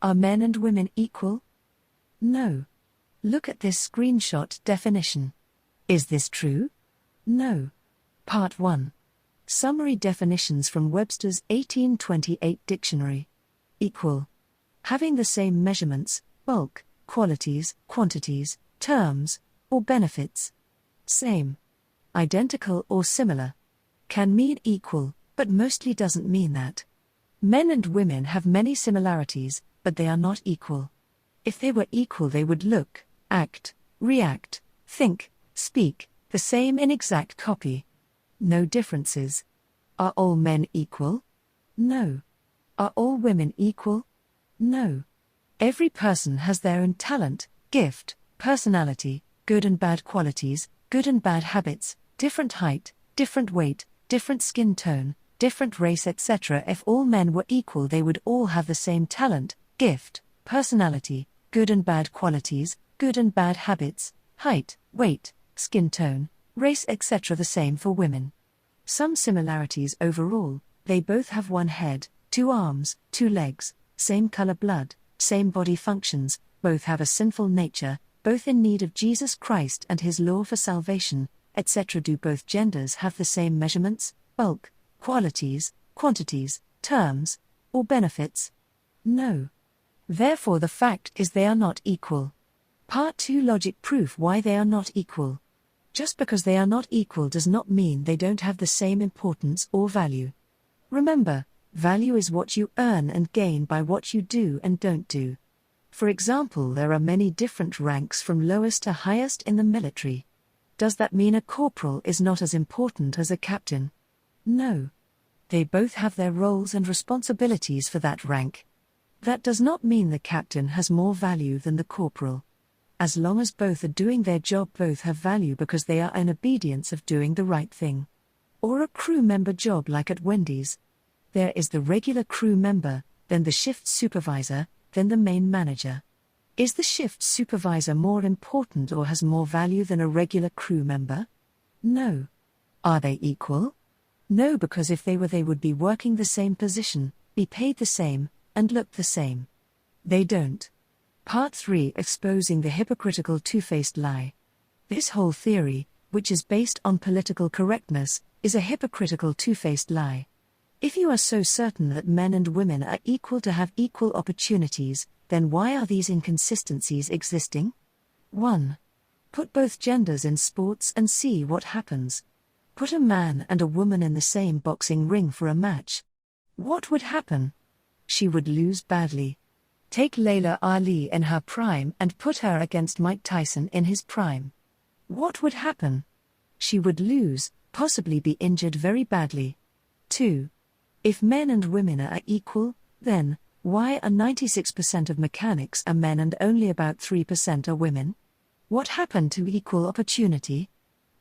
Are men and women equal? No. Look at this screenshot definition. Is this true? No. Part 1. Summary definitions from Webster's 1828 dictionary. Equal. Having the same measurements, bulk, qualities, quantities, terms, or benefits. Same. Identical or similar. Can mean equal, but mostly doesn't mean that. Men and women have many similarities, but they are not equal. If they were equal, they would look, act, react, think, speak, the same in exact copy. No differences. Are all men equal? No. Are all women equal? No. Every person has their own talent, gift, personality, good and bad qualities, good and bad habits, different height, different weight, different skin tone, different race, etc. If all men were equal, they would all have the same talent, gift, personality, good and bad qualities, good and bad habits, height, weight, skin tone, race, etc. The same for women. Some similarities overall: they both have one head, 2 arms, 2 legs, same color blood, same body functions, both have a sinful nature, both in need of Jesus Christ and his law for salvation, etc. Do both genders have the same measurements, bulk, qualities, quantities, terms, or benefits? No. Therefore the fact is they are not equal. Part 2. Logic proof why they are not equal. Just because they are not equal does not mean they don't have the same importance or value. Remember, value is what you earn and gain by what you do and don't do. For example, there are many different ranks from lowest to highest in the military. Does that mean a corporal is not as important as a captain? No. They both have their roles and responsibilities for that rank. That does not mean the captain has more value than the corporal. As long as both are doing their job, both have value because they are in obedience of doing the right thing. Or a crew member job like at Wendy's. There is the regular crew member, then the shift supervisor, then the main manager. Is the shift supervisor more important or has more value than a regular crew member? No. Are they equal? No, because if they were, they would be working the same position, be paid the same, and look the same. They don't. Part 3. Exposing the hypocritical two-faced lie. This whole theory, which is based on political correctness, is a hypocritical two-faced lie. If you are so certain that men and women are equal to have equal opportunities, then why are these inconsistencies existing? 1. Put both genders in sports and see what happens. Put a man and a woman in the same boxing ring for a match. What would happen? She would lose badly. Take Layla Ali in her prime and put her against Mike Tyson in his prime. What would happen? She would lose, possibly be injured very badly. 2. If men and women are equal, then why are 96% of mechanics are men and only about 3% are women? What happened to equal opportunity?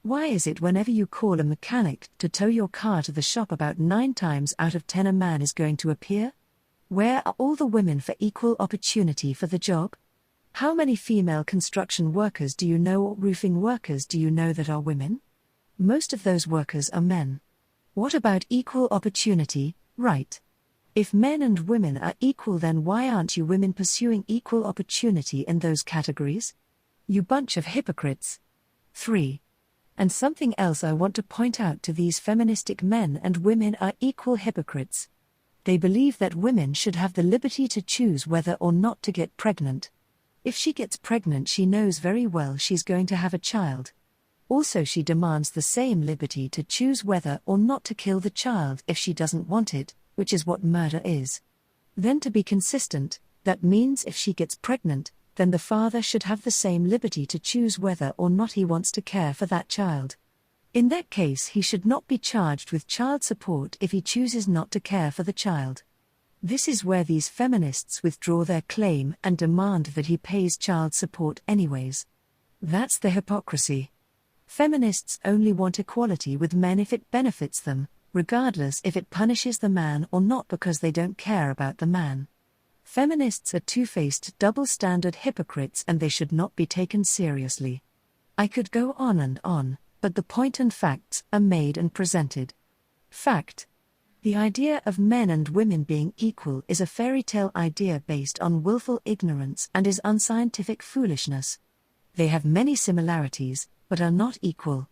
Why is it whenever you call a mechanic to tow your car to the shop, about 9 times out of 10 a man is going to appear? Where are all the women for equal opportunity for the job? How many female construction workers do you know, or roofing workers do you know that are women? Most of those workers are men. What about equal opportunity, right? If men and women are equal, then why aren't you women pursuing equal opportunity in those categories? You bunch of hypocrites. 3. And something else I want to point out to these feministic men and women are equal hypocrites. They believe that women should have the liberty to choose whether or not to get pregnant. If she gets pregnant, she knows very well she's going to have a child. Also, she demands the same liberty to choose whether or not to kill the child if she doesn't want it, which is what murder is. Then, to be consistent, that means if she gets pregnant, then the father should have the same liberty to choose whether or not he wants to care for that child. In that case, he should not be charged with child support if he chooses not to care for the child. This is where these feminists withdraw their claim and demand that he pays child support anyways. That's the hypocrisy. Feminists only want equality with men if it benefits them, regardless if it punishes the man or not, because they don't care about the man. Feminists are two-faced, double-standard hypocrites, and they should not be taken seriously. I could go on and on, but the point and facts are made and presented. Fact. The idea of men and women being equal is a fairy tale idea based on willful ignorance and is unscientific foolishness. They have many similarities, but are not equal.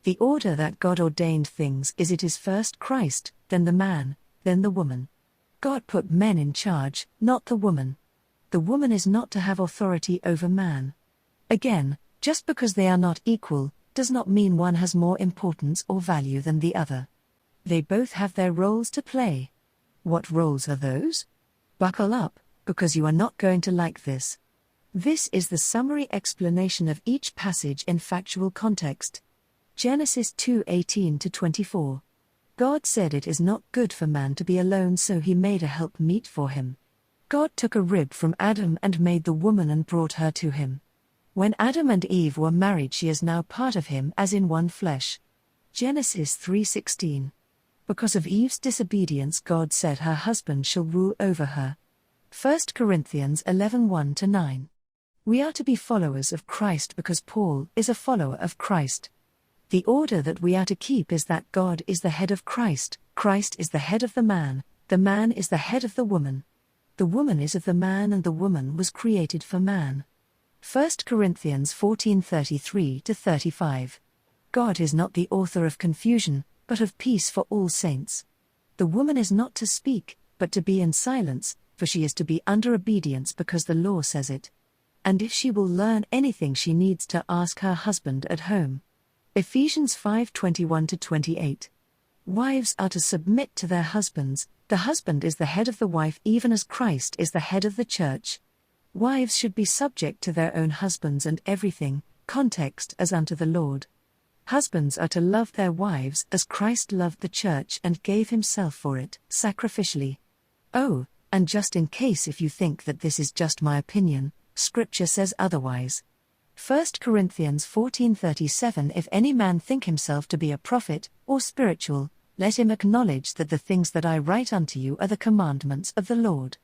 The order that God ordained things is it is first Christ, then the man, then the woman. God put men in charge, not the woman. The woman is not to have authority over man. Again, just because they are not equal, does not mean one has more importance or value than the other. They both have their roles to play. What roles are those? Buckle up, because you are not going to like this. This is the summary explanation of each passage in factual context. Genesis 2:18-24. God said it is not good for man to be alone, so he made a helpmeet for him. God took a rib from Adam and made the woman and brought her to him. When Adam and Eve were married, she is now part of him as in one flesh. Genesis 3:16. Because of Eve's disobedience, God said her husband shall rule over her. 1 Corinthians 11:1-9. We are to be followers of Christ because Paul is a follower of Christ. The order that we are to keep is that God is the head of Christ, Christ is the head of the man is the head of the woman is of the man, and the woman was created for man. 1 Corinthians 14:33-35. God is not the author of confusion, but of peace for all saints. The woman is not to speak, but to be in silence, for she is to be under obedience because the law says it. And if she will learn anything, she needs to ask her husband at home. Ephesians 5:21-28. Wives are to submit to their husbands. The husband is the head of the wife, even as Christ is the head of the church. Wives should be subject to their own husbands and everything, context, as unto the Lord. Husbands are to love their wives as Christ loved the church and gave himself for it, sacrificially. Oh, and just in case if you think that this is just my opinion, Scripture says otherwise. 1 Corinthians 14:37. If any man think himself to be a prophet, or spiritual, let him acknowledge that the things that I write unto you are the commandments of the Lord.